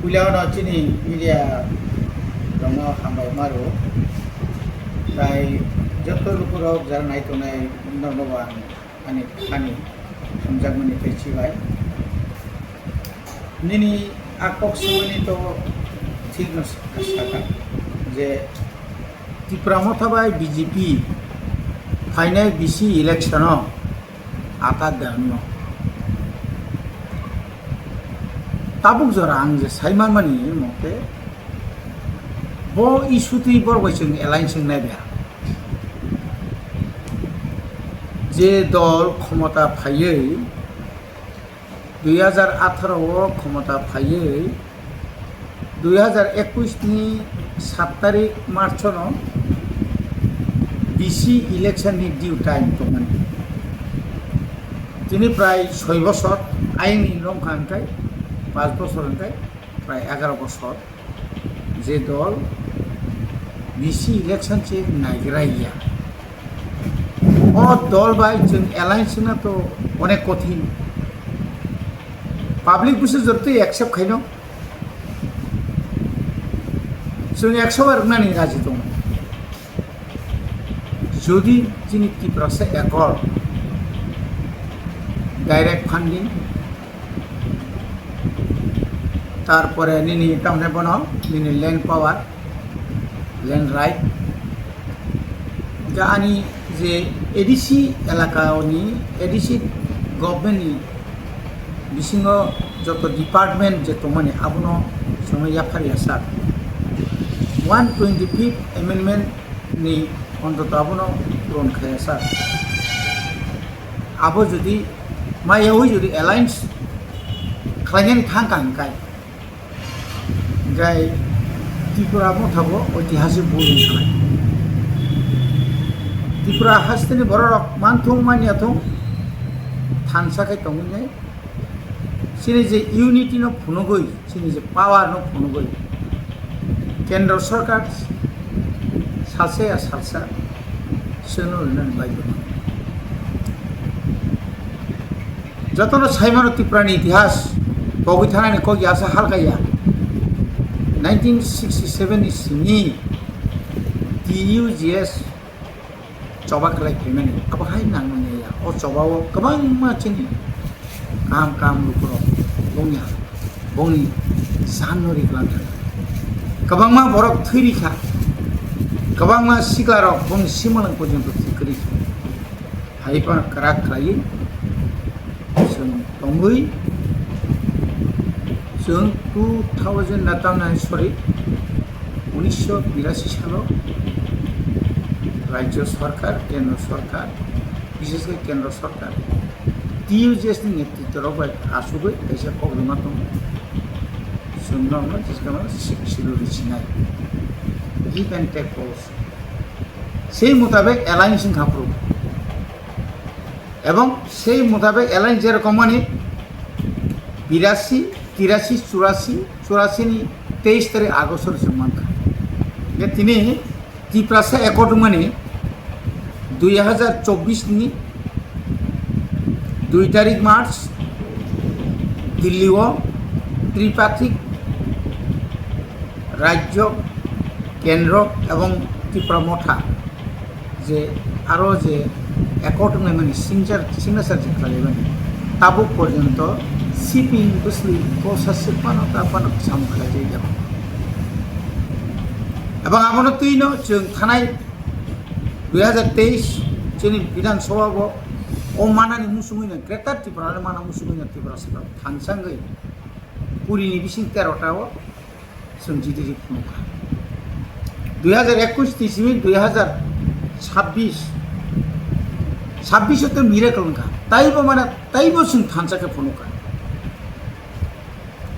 Pulau sini media dong hambai maru, tai jatuh lukurok jalan itu naik normal ani samjak mani festival. Nini akok semua itu ঠিক নসাকা যে ত্রিপুরা থাবায় BJP final VC election আতা দেন তাবুক জরা আং যে সাইমান মানি মতে ব ইস্যুতেই বরবাইছেন এলায়েন্স নাইবা যে দল ক্ষমতা ফাইयै 2018 ক্ষমতা ফাইयै 2021 ni 7 tarik March no BC election ni due time to man tini pray 6 বছর আইন নিয়ম খানটাই 5 বছর খানটাই প্রায় 11 বছর যে দল BC election চে নাইগ্রাইয়া ও দল বাই जों অ্যালায়েন্স না তো অনেক কঠিন পাবলিক বুঝে জরতে অ্যাকসেপ্ট খাইনো जों 100 বার নানি রাজি দं যদি যিনি ত্রিপুরাসে একর ডাইরেক্ট ফান্ডিং তারপরে নিনি তামনে বনো নিনি ল্যান্ড পাওয়ার ল্যান্ড রাইট জানি যে এডিসি এলাকাওনি এডিসি গভর্নমেন্টনি বিসিঙ্গ যত ডিপার্টমেন্ট যে তোমানে আবনো সময় ইয়াফারি আসা 125th amendment ni অন্তত আবনো পূরণ খায় স্যার আবো যদি মায়াওই যদি অ্যালায়েন্স খাইনি থাকাঙ্কাই গাই ত্রিপুরা মথাবো ঐতিহাসিক বলি খায় ত্রিপুরা হাসতেনি বড় মানথং মানিয়াথং থানসাখাই তংনাই সিনি যে ইউনিটি ন ফুনগই সিনি যে পাওয়ার ন ফুনগই কেন্দ্র সরকার সালসে সালসা সোনন বাইদ যতন সাইমান ত্রিপুরানি ইতিহাস বগৈ থানানি কগি আসা হালকাইয়া 1967 ni sini TUGS coba kelai pemeni apa hai nang ya o coba wo kabang ma chini kam lukuro bongya bongi sanori klan kabangma borok thiri kha kabangma siklaro bong simalang porjonto thikri haipa karak khlai sung tongui sung 2009 sorry 1982 সালে রাজ্য সরকার কেন্দ্র সরকার বিশেষ করে কেন্দ্র সরকার টিউজেস नि नेतृत्व आसुबै ऐसा problem दं जोंनाव जिसका सिलुरि सिनाय गिव एंड टेक पॉलिसी সেই মোতাবেক অ্যালায়েন্স খাপ্রু এবং সেই মোতাবেক অ্যালায়েন্স যেরকম মানে 82 83 84 নি 23 তারিখ আগস্টের সম্মান খা তিনি ত্রিপুরাসে একট মানে 2024 নি 2 তারিখ মার্চ দিল্লিও ত্রিপাক্ষিক রাজ্য কেন্দ্র এবং ত্রিপুরা মঠা যে আরও যে একট মানে সিগনেচার যে খালাইবেন তাবুক পর্যন্ত সিপিং বুসলি প্রশাসিক পানো সাম খালাই যাব এবং আমনো তুইনো जों थानाय 2023 जोंनि बिधानसभा ও মানানি মুসুমিনা গ্রেটার ত্রিপুরা মানা মুসুমিনা ত্রিপুরা সরকার থানসাঙ্গै পুরিনি বিসিং 13টাও संजिदिरि फुनुखा 2021 तिसिमी 2026 तो मिरेकल का ताइबो माने ताइबो जों थानसाके फुनुखा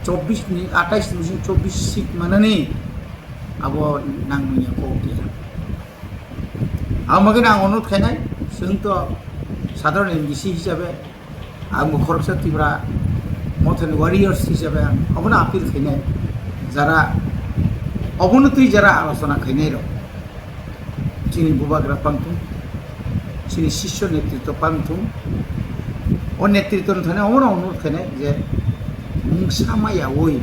24 नि 28 नि 24 सीट मानने अब नांगनिया कोकिया आमगे नां अनुरोध खायनाय जों तो साधारण एमबिसि हिसाबै आं खरसा ত্রিপুরা मथन वारियर्स हिसाबै अबना आपिल खायनाय যারা অবনতি যারা আলোচনা খাইনাই চিনি বুবাগ্রা পান্থুম চিনি শিষ্য নেতৃত্ব পান্থুম ও নেতৃত্ব থানে অমন অনুরোধ খাইনাই যে মুংসামায়া ওই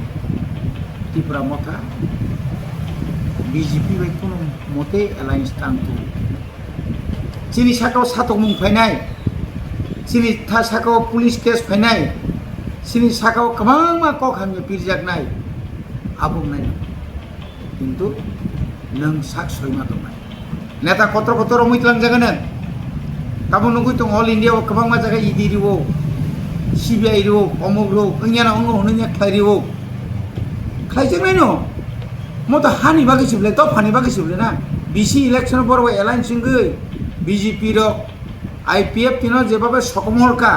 ত্রিপুরা মথা বিজেপি বাই কোনো মতে এলায়েন্স টানতো চিনি साखाव साथक मुं फायनाय चिनि साखाव पुलिस केस फायनाय चिनि साखाव गोबां मा कक हामि बिरजागनाय आबुंनाय किन्तु नों साख सयमा दंनाय नेता कतर कतर मैतलांजागोन नों गाबोन नुगै दं अल इन्डियाव गोबां मा जायगा इडि रिवो सिबिआइ रिवो अमुक रिवो ओंयाना अंगो हनैया ख्लाय रिवो ख्लायजोंनाय न मत हानि बागै सिबले तो फानि बागै सिबले ना बिसि इलेक्शन बरबो एलायन्स सिंगै बीजेपी आईपीएफ तीन जेबाबे सकमलका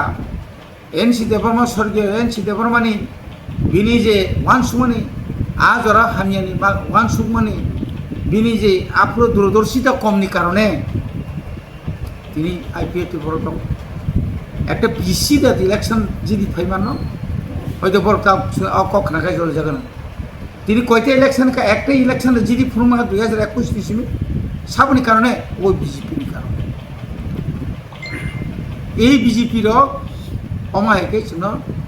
एनसी देवर्मा स्वर्गीय एनसी देवर्मानी बिनी जे वानसुमानी आजरा हामियानी वानसुमानी बिनी जे आप्रो दूरदर्शिता कमनि कारणे तिनी आईपीएफ बर दं एक बिसि दा इलेक्शन जिदि फैमान हयतो बर कखनाखाय जल जागोन তিনি কয়টা ইলেকশন একটা ইলেকশন জিডি ফুরমা 2021 দিছিল সাবনি কারণে ওই বিজেপির কারণে এই বিজেপির অমায়কে ছিল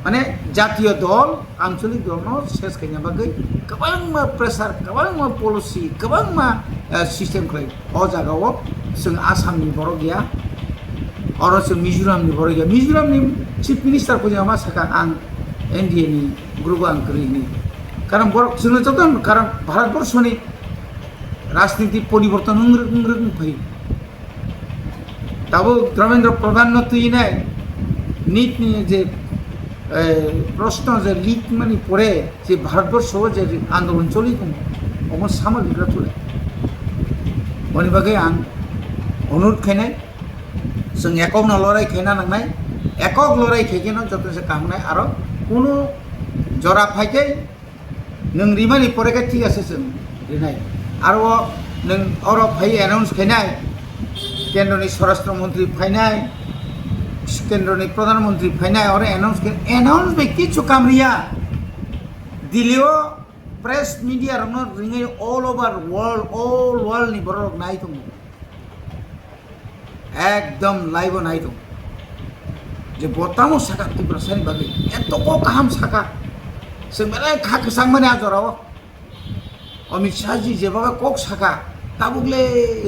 মানে জাতীয় দল আঞ্চলিক দল শেষ খাইনা বাগৈ গোबां मा প্রেসার गोबां मा पलिसि गोबां मा सिस्टेम खाय अ जागाव जों आसामनि बर' गैया आरो जों मिजोरामनि बर' गैया मिजोरामनि चिफ मिनिस्टार को मा साका आं एनडीए नि ग्रुप आंकरिनि कारण जोंनो जादों कारण भारतवर्षनि राजनीति परिवर्तन रोखोम फैयो दाबो धर्मेन्द्र प्रधान तैनाय नीटनि जे प्रश्न जे लिक माने परे जे भारतवर्षआव जे आंदोलन चलि दं अमर सामग्रिफ्रा तुले बनि बागै आं अनुरोध खायनाय जों एকক लड़ाई खायना नांनाय एকক लड़ाई खायकेन जतसे कामनाय आरो कोनो जरा फायके नों रिमानि परेका ठीक আছে जों रिनाय आरो नों और फाय एनाउन्स खायनाय केन्द्रनि स्वराष्ट्र मंत्री फायनाय केन्द्रनि प्रधानमंत्री फायनाय और एनाउन्स बे किछु कामरिया दिल्लीओ प्रेस मीडिया रंग रिङै ऑल ओवर वर्ल्ड नि बर नाय दं एकदम लाइव नाय दं जे बतामो साका त्रिपुरासानि बागै एतको गाहाम साका जों मेला खाखसां माने आजराव अमित शाह जी जेबाबा कक साका ताबुगले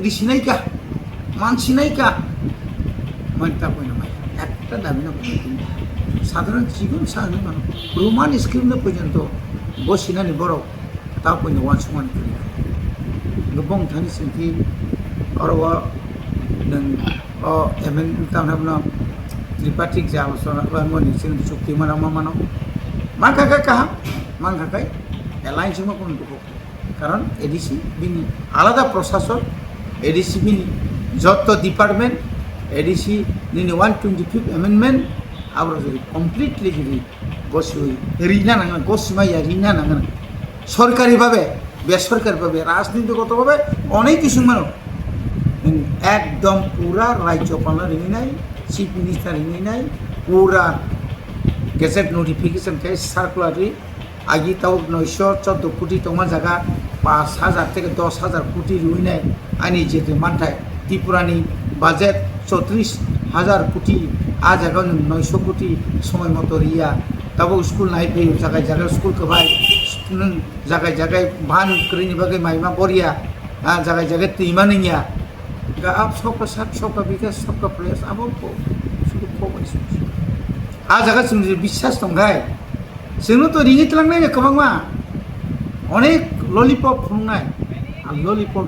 रिसिनायका मानसिनायका मानता कइना माय একটা দাবি না সাধারণ জীবন সাহায্য মানে রোমান স্ক্রিপ্ট পর্যন্ত বসিনানি বড় তা কইনা ওয়ান সমান করি गोबां थानि सिंथि अरवा नों एमएन तामनाबना त्रिपाठिक जे आलोचना बा मनि जों चुक्ति माना मानो मानखाखाय काहा मानखाखाय एलायन्स मा कोन दुखो कारण एडीसी बिनि आलादा प्रशासन एडीसी बिनि जत डिपार्टमेंट एडीसी निनि 125 अमेंडमेंट आब्रो जरि कमप्लिटली जरि गसुइ रिना नाङा गसमाया रिना नाङा सरकारि भाबे बेसरकारि भाबे राजनीतिगत भाबे अनेक किछु मानो एकदम पूरा राज्यपाल रिनाय चीफ मिनिस्टार रिनाय पूरा गेजेट नोटिफिकेशन के सार्कुलारि आगे ताव 914 कोटी तमा जागा 5000 থেকে 10000 कोटी रुइनाय आनि जेते मानथाय त्रिपुरानि बाजेट 34000 कोटी आ जागा 900 कोटी समय मत रिया तब स्कूल नाय फै जागा जागा स्कूल कबाय जागा जागा भान करिनि बागै माइमा बरिया आ जागा जागा तैमा नैया गाब सबका साथ सबका विकास सबका प्रयास अब सुदु खबर आ जागा जों বিশ্বাস दंगाय जोंनो तो रिङै तलांनाय गोबां मा अनेक ललिपप फुंनाय आ ललिपप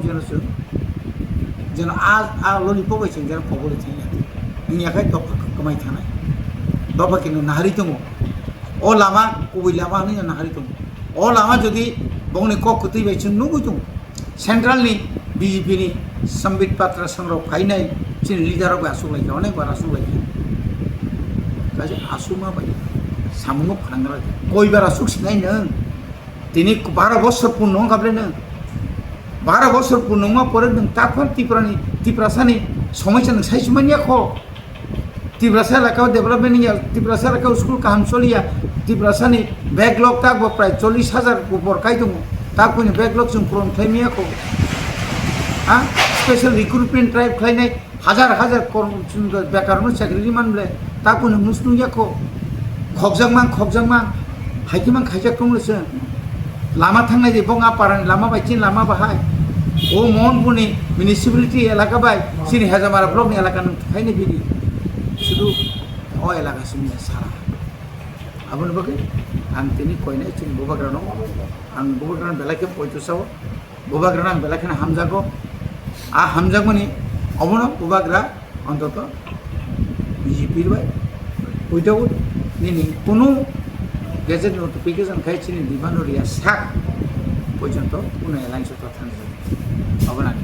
जेन आ ललिपप जों जेन खबर थिया नियाखाय दफा कमाय थानाय दफा किनु नाहारि दङ अ लामा कबि लामा नि नाहारि दङ अ लामा जदि बंनि ककति बायसिन नुगै दङ सेंट्रलनि बीजेपी नि संबित पात्र संग्रह फाइनाय चिन लिडार अफ आसुलाय अनेक बार आसुलाय गाजे आसुमा बाय सामुङो फानांगरा कयबार आसुक सिनाय नों दिनै 12 বছর পূর্ণ गाबले नों 12 বছর পূর্ণ मा परे नों ताफान त्रिपुरासानि समस्या नों साइसमानिया ख त्रिपुरासा लाकाव डेभलपमेंट निया त्रिपुरासा लाकाव स्कुल काहाम चलिया त्रिपुरासानि बैकलॉग ताक प्राय 40000 ऊपर काय दङ ताक कोनि बैकलॉग जों पूर्ण खायमिया ख हां स्पेशल रिक्रुटमेंट ड्राइव खायनाय हजार हजार बेकारनो साख्रि मानले ताक कोनि मुसनुया ख खबजांमा हाइकिमां खायजाक दङसो लामा थांनाय जे बंगा पारानि लामा बायथिं लामा बाहाय ओ मोहनपुरनि मिउनिसिपालिटी एलाका बाय सिनि हाजामारा ब्लकनि एलाका नोंथायनो बिदि शुधु अ एलाकासिम सारा आबुन बगे आं तिनि कयनाय चिन बोबाग्रा दं आं बोबाग्रा बेलाखे पयतुसाव बोबाग्रा आं बेलाखे हामजागो आ हामजागोनि अबनो बोबाग्रा অন্তত বিজেপির বাই ওইটাও নিনি কোনো গেজেট নোটিফিকেশন খাইছিনি দিবানোরিয়া সাক পর্যন্ত কোনো এলাইন্স থাকবে অবনানি